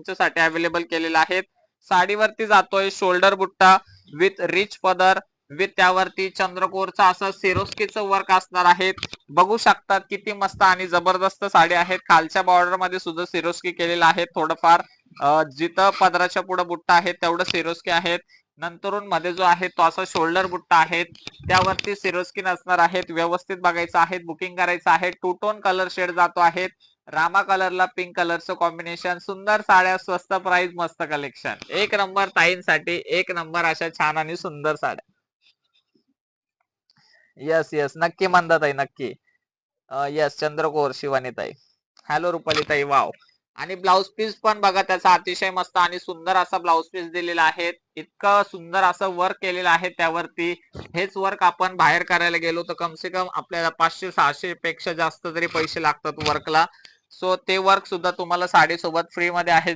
तुमच्यासाठी अवेलेबल केलेला आहे। साडीवरती जातोय शोल्डर बुट्टा विथ रिच पदर विथ त्यावरती चंद्रकोरचा असं सिरोस्कीचं वर्क असणार आहे। बघू शकतात किती मस्त आणि जबरदस्त साडी आहेत। खालच्या बॉर्डर मध्ये सुद्धा सिरोस्की केलेला आहे। थोडंफार जिथं पदराच्या पुढे बुट्टा आहे तेवढं सिरोस्की आहेत। नंतरून मध्ये जो आहे तो असा शोल्डर बुट्टा आहे त्यावरती सिरोस्की नसणार आहेत। व्यवस्थित बघायचं आहे, बुकिंग करायचं आहे। टू टोन कलर शेड जातो आहे। रामा कलरला पिंक कलरचं कॉम्बिनेशन, सुंदर साड्या, स्वस्त प्राइस, मस्त कलेक्शन, एक नंबर ताईंसाठी एक नंबर अशा छान आणि सुंदर साड्या। यस यस नक्की मंदाताई नक्की। यस चंद्रकोर शिवानीताई, हॅलो रुपालीताई, वाव। आणि ब्लाउज पीस पण बघा त्याचा अतिशय मस्त आणि सुंदर असा ब्लाउज पीस दिलेला आहे। इतकं सुंदर असं वर्क केलेलं आहे त्यावरती। हेच वर्क आपण बाहेर करायला गेलो तर कम से कम आपल्याला 500-600 पेक्षा जास्त तरी पैसे लागतात वर्कला। सो ते वर्क सुद्धा तुम्हाला साडी सोबत फ्री मध्ये आहे।